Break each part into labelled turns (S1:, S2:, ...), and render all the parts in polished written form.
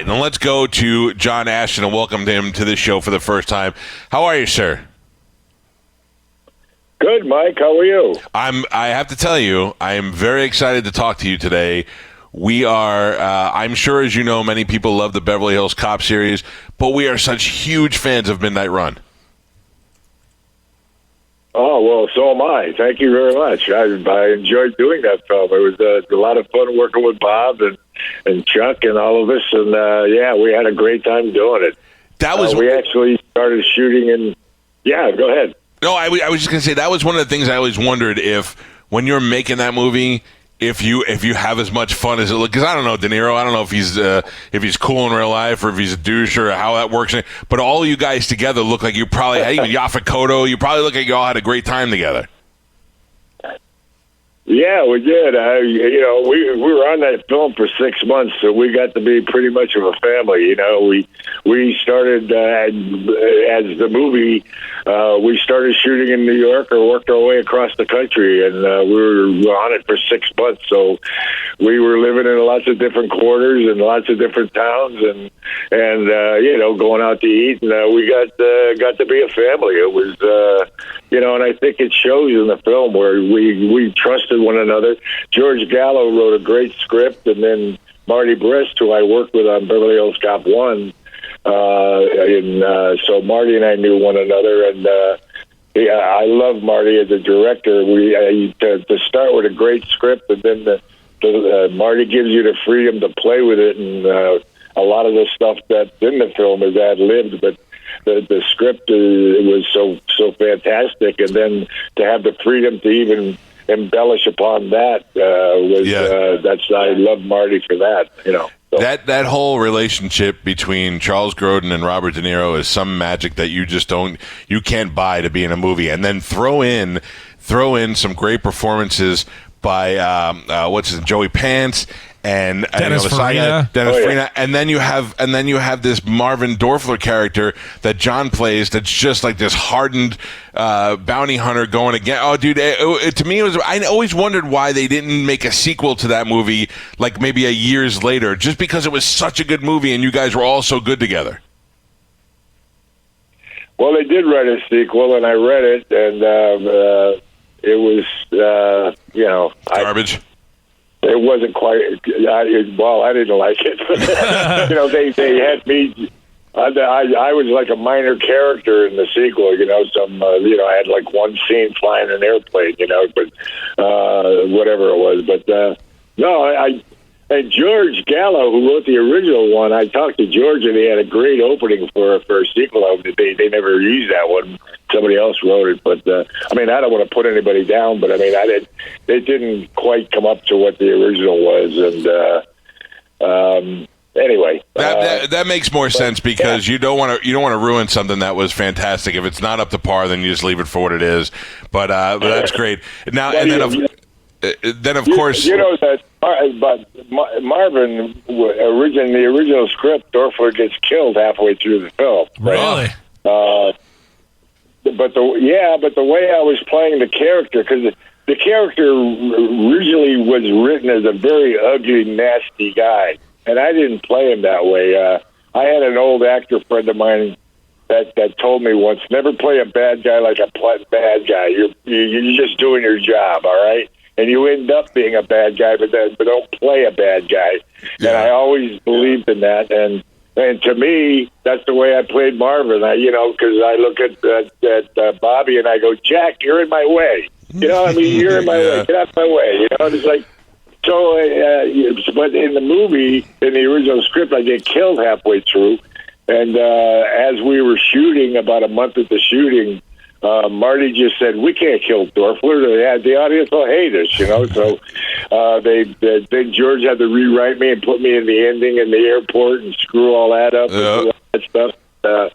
S1: right, now let's go to John Ashton and welcome him to this show for the first time. How are you, sir?
S2: Good, Mike. How are you?
S1: I have to tell you, I am very excited to talk to you today. We are, I'm sure, as you know, many people love the Beverly Hills Cop series, but we are such huge fans of Midnight Run.
S2: Oh, well, so am I. Thank you very much. I enjoyed doing that film. It was a lot of fun working with Bob and Chuck and all of us, and we had a great time doing it.
S1: That was
S2: we actually started shooting in. Yeah, go ahead.
S1: No, I was just going to say that was one of the things I always wondered if when you're making that movie, if you have as much fun as it looks. Because I don't know De Niro. I don't know if he's cool in real life or if he's a douche or how that works. But all you guys together look like you probably had even Yaphet Kotto. You probably look like you all had a great time together.
S2: Yeah, we did. We were on that film for 6 months, so we got to be pretty much of a family. You know, we started as the movie. We started shooting in New York or worked our way across the country, and we were on it for 6 months. So we were living in lots of different quarters and lots of different towns, and going out to eat, and we got to be a family. It was, and I think it shows in the film where we trusted one another. George Gallo wrote a great script, and then Marty Brist, who I worked with on Beverly Hills Cop 1, so Marty and I knew one another, and I love Marty as a director. To start with a great script, and then Marty gives you the freedom to play with it, and a lot of the stuff that's in the film is ad-libbed, but the script was so fantastic, and then to have the freedom to even embellish upon that I love Marty for that. So.
S1: That whole relationship between Charles Grodin and Robert De Niro is some magic that you can't buy to be in a movie, and then throw in some great performances by Joey Pants and
S3: Dennis Farina.
S1: Farina, and then you have this Marvin Dorfler character that John plays. That's just like this hardened bounty hunter going again. Oh, dude! To me, I always wondered why they didn't make a sequel to that movie, like maybe years later, just because it was such a good movie and you guys were all so good together.
S2: Well, they did write a sequel, and I read it, and it was
S1: garbage.
S2: It wasn't quite. I didn't like it. They had me. I was like a minor character in the sequel. I had like one scene flying an airplane. But whatever it was. But and George Gallo, who wrote the original one, I talked to George, and he had a great opening for a sequel of it. They never used that one. Somebody else wrote it, but I don't want to put anybody down, but it didn't quite come up to what the original was, and anyway,
S1: that makes more sense because you don't want to ruin something that was fantastic. If it's not up to par, then you just leave it for what it is. But that's great. Now and then of course,
S2: that. But Marvin, the original script, Dorfler gets killed halfway through the film.
S3: Really?
S2: But the way I was playing the character, because the character originally was written as a very ugly, nasty guy, and I didn't play him that way. I had an old actor friend of mine that told me once, never play a bad guy like a bad guy. You're just doing your job, all right? And you end up being a bad guy, but don't play a bad guy. Yeah. And I always believed in that, and to me, that's the way I played Marvin. Because I look at Bobby and I go, Jack, you're in my way. You're in my way. Get out of my way. It's like so. But in the movie, in the original script, I get killed halfway through, and as we were shooting, about a month into shooting, Marty just said, "We can't kill Dorfler. The audience will hate us." So then George had to rewrite me and put me in the ending in the airport and screw all that up and all that stuff. The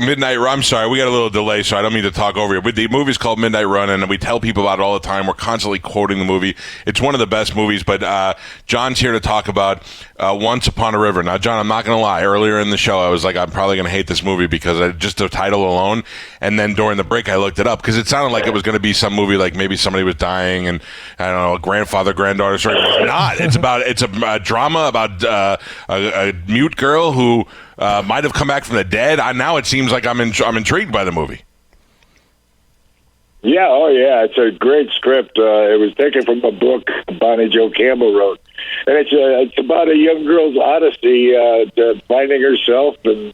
S1: Midnight Run. I'm sorry, we got a little delay, so I don't mean to talk over you. But the movie's called Midnight Run, and we tell people about it all the time. We're constantly quoting the movie. It's one of the best movies. But John's here to talk about Once Upon a River. Now, John, I'm not going to lie. Earlier in the show, I was like, I'm probably going to hate this movie because just the title alone. And then during the break, I looked it up because it sounded like it was going to be some movie like maybe somebody was dying and I don't know, a grandfather, granddaughter story. It's not. It's a drama about a mute girl who might have come back from the dead. Now it seems like I'm intrigued by the movie.
S2: Yeah, oh yeah, it's a great script. It was taken from a book Bonnie Jo Campbell wrote, and it's about a young girl's odyssey to finding herself and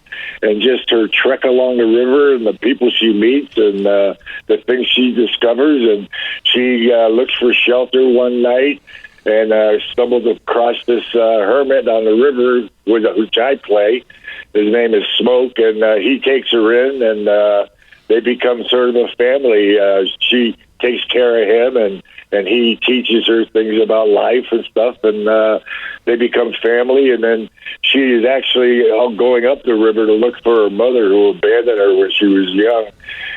S2: just her trek along the river and the people she meets and the things she discovers. And she looks for shelter one night and stumbles across this hermit on the river, which I play. His name is Smoke, and he takes her in, and they become sort of a family. She takes care of him, and he teaches her things about life and stuff, and they become family. And then she is actually going up the river to look for her mother, who abandoned her when she was young.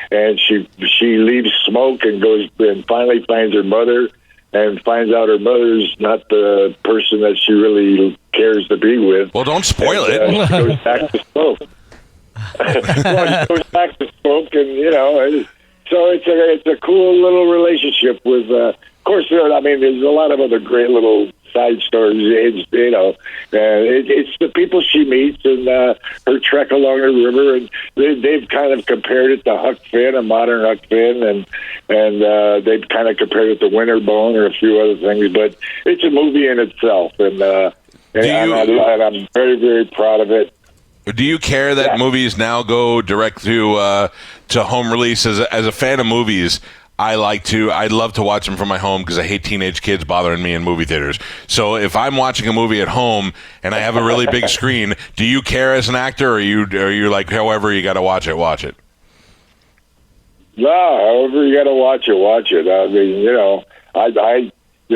S2: And she leaves Smoke and goes and finally finds her mother, and finds out her mother's not the person that she really cares to be with.
S1: Well, don't spoil it.
S2: She goes back to Smoke. Well, she goes back to Smoke, and so it's a cool little relationship with. Of course, there's a lot of other great little side stories. It's the people she meets and her trek along the river, and they've kind of compared it to Huck Finn, a modern Huck Finn, and they've kind of compared it to Winterbone or a few other things. But it's a movie in itself, and I'm very, very proud of it.
S1: Do you care that movies now go direct to home release? As a fan of movies, I'd love to watch them from my home because I hate teenage kids bothering me in movie theaters. So if I'm watching a movie at home and I have a really big screen, do you care as an actor, or are you like, however you got to watch it?
S2: No, however you got to watch it. I mean,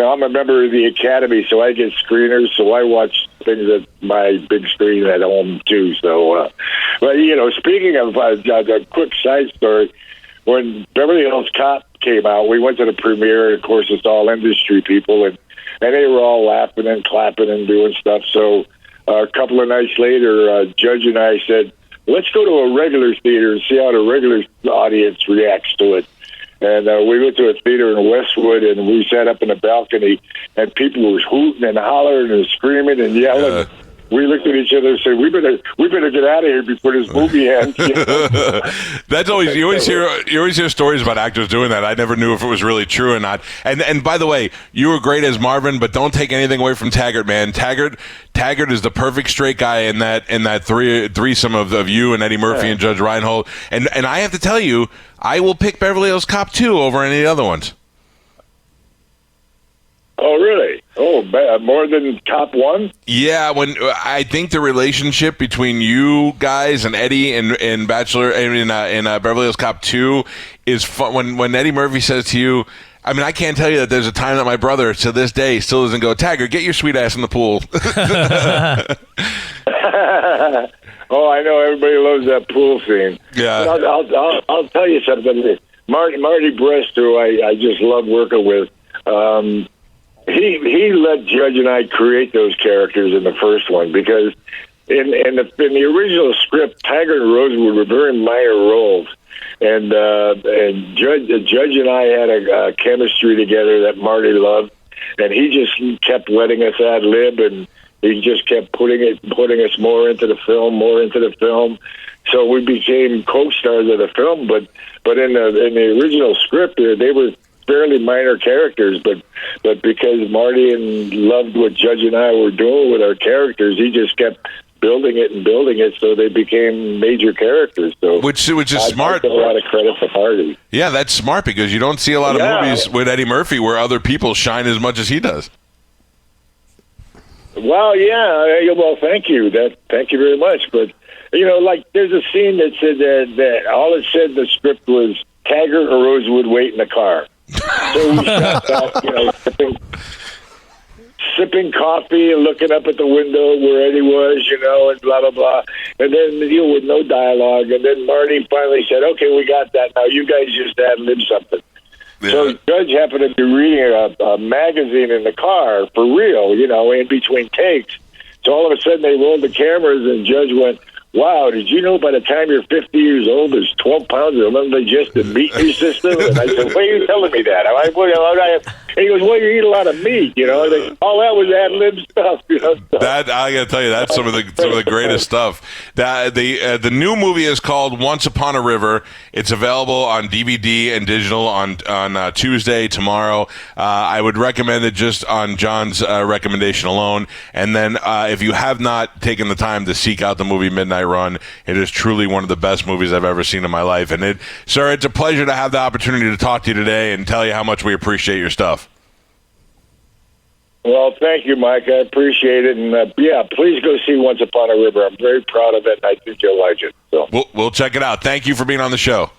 S2: I'm a member of the Academy, so I get screeners, so I watch things at my big screen at home, too. So, but, speaking of a quick side story, when Beverly Hills Cop came out, we went to the premiere, and, of course, it's all industry people, and they were all laughing and clapping and doing stuff. So a couple of nights later, Judge and I said, let's go to a regular theater and see how the regular audience reacts to it. And we went to a theater in Westwood, and we sat up in the balcony, and people were hooting and hollering and screaming and yelling. We looked at each other and said, "We better get out of here before this movie ends."
S1: That's always you always hear stories about actors doing that. I never knew if it was really true or not. And by the way, you were great as Marvin, but don't take anything away from Taggart, man. Taggart is the perfect straight guy in that threesome of you and Eddie Murphy and Judge Reinhold. And I have to tell you, I will pick Beverly Hills Cop 2 over any of the other ones.
S2: Oh, really? Oh, more than Cop 1?
S1: Yeah, when I think the relationship between you guys and Eddie in Bachelor and in Beverly Hills Cop 2 is fun. When Eddie Murphy says to you, I mean, I can't tell you that there's a time that my brother to this day still doesn't go, Taggart, get your sweet ass in the pool.
S2: Oh, I know everybody loves that pool scene.
S1: Yeah,
S2: I'll tell you something. Marty Brest, who I just love working with. He let Judge and I create those characters in the first one because in the original script, Taggart and Rosewood were very minor roles, and Judge and I had a chemistry together that Marty loved, and he just kept letting us ad lib, and he just kept putting us more into the film. So we became co-stars of the film, but in the original script, they were fairly minor characters, but because Marty loved what Judge and I were doing with our characters, he just kept building it, so they became major characters. So
S1: which is smart.
S2: I give a lot of credit to Marty.
S1: Yeah, that's smart because you don't see a lot of movies with Eddie Murphy where other people shine as much as he does.
S2: Well, yeah. Well, thank you. Thank you very much. But like there's a scene that said that all it said in the script was Taggart or Rosewood wait in the car. So we sat back, sipping coffee and looking up at the window where Eddie was, and blah, blah, blah. and then with no dialogue. And then Marty finally said, "Okay, we got that. Now you guys just ad-lib something." Yeah. So the judge happened to be reading a magazine in the car for real, in between takes. So all of a sudden they rolled the cameras, and the judge went, "Wow, did you know by the time you're 50 years old, there's 12 pounds of undigested meat in your system?" And I said, "Why are you telling me that?" And he goes, "Well, you eat a lot of meat, all that was ad-lib stuff,
S1: That I got to tell you, that's some of the greatest stuff. The new movie is called Once Upon a River. It's available on DVD and digital on Tuesday, tomorrow. I would recommend it just on John's recommendation alone. And then if you have not taken the time to seek out the movie Midnight Run, it is truly one of the best movies I've ever seen in my life. And sir, it's a pleasure to have the opportunity to talk to you today and tell you how much we appreciate your stuff.
S2: Well, thank you, Mike. I appreciate it. And please go see Once Upon a River. I'm very proud of it, and I think you'll like it. So
S1: we'll check it out. Thank you for being on the show.